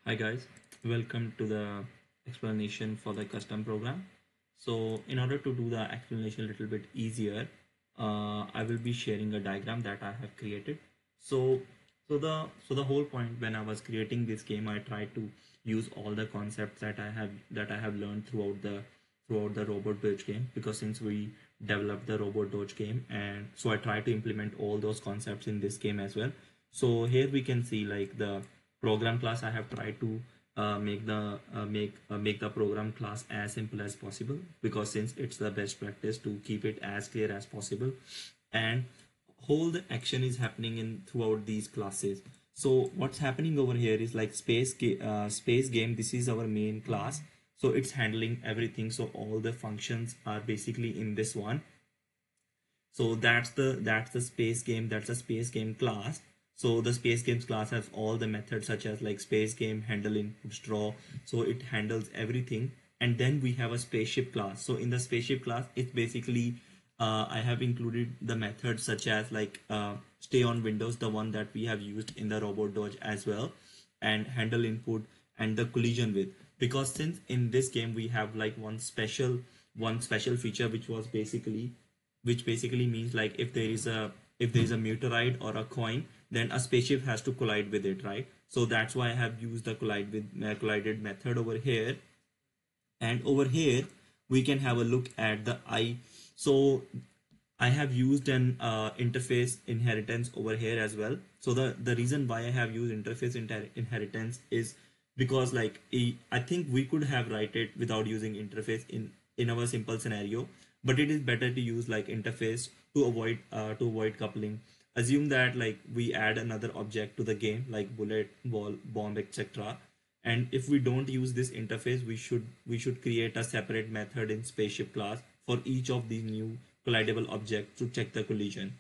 Hi guys, welcome to the explanation for the custom program. So in order to do the explanation a little bit easier, I will be sharing a diagram that I have created. So the whole point when I was creating this game, I tried to use all the concepts that I have learned throughout the robot doge game, because since we developed the robot doge game, and so I tried to implement all those concepts in this game as well. So here we can see like the program class. I have tried to make the program class as simple as possible, because since it's the best practice to keep it as clear as possible, and whole the action is happening in throughout these classes. So what's happening over here is like space game. This is our main class, so it's handling everything. So all the functions are basically in this one. So that's the space game. That's a space game class. So the space games class has all the methods such as like space game, handle, inputs, draw. So it handles everything. And then we have a spaceship class. So in the spaceship class, it's basically I have included the methods such as like stay on Windows, the one that we have used in the robot dodge as well, and handle input and the collision with. Because since in this game we have like one special feature which basically means like if there is a meteorite or a coin, then a spaceship has to collide with it, right? So that's why I have used the collided method over here. And over here we can have a look at the I. So I have used an interface inheritance over here as well. So the reason why I have used interface inheritance is because like I think we could have write it without using interface in our simple scenario, but it is better to use like interface to avoid coupling. Assume that like we add another object to the game like bullet, ball, bomb, etc. And if we don't use this interface, we should create a separate method in spaceship class for each of these new collidable objects to check the collision.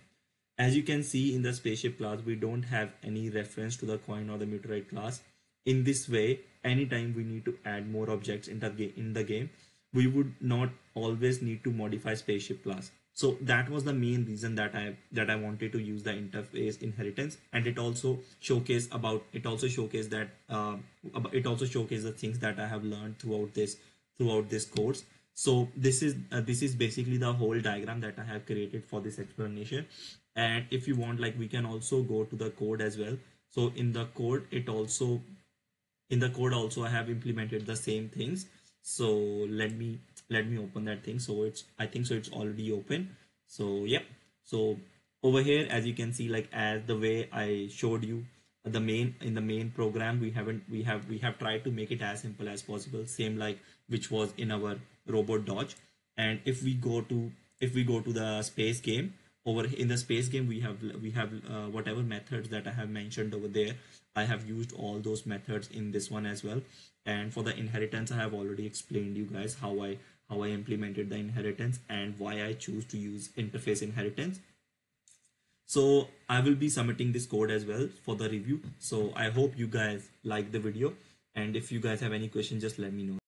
As you can see in the spaceship class, we don't have any reference to the coin or the meteorite class. In this way, anytime we need to add more objects in the game, we would not always need to modify spaceship class. So that was the main reason that I wanted to use the interface inheritance. And it also showcased the things that I have learned throughout this course. So this is basically the whole diagram that I have created for this explanation. And if you want, like, we can also go to the code as well. So in the code also I have implemented the same things. So let me open that thing. So it's already open. So yep. So over here, as you can see, like as the way I showed you, the main program, we have tried to make it as simple as possible, same like which was in our robot dodge. And if we go to the space game, over in the space game we have whatever methods that I have mentioned over there. I have used all those methods in this one as well. And for the inheritance, I have already explained you guys how I implemented the inheritance and why I choose to use interface inheritance. So I will be submitting this code as well for the review. So I hope you guys like the video, and if you guys have any questions, just let me know.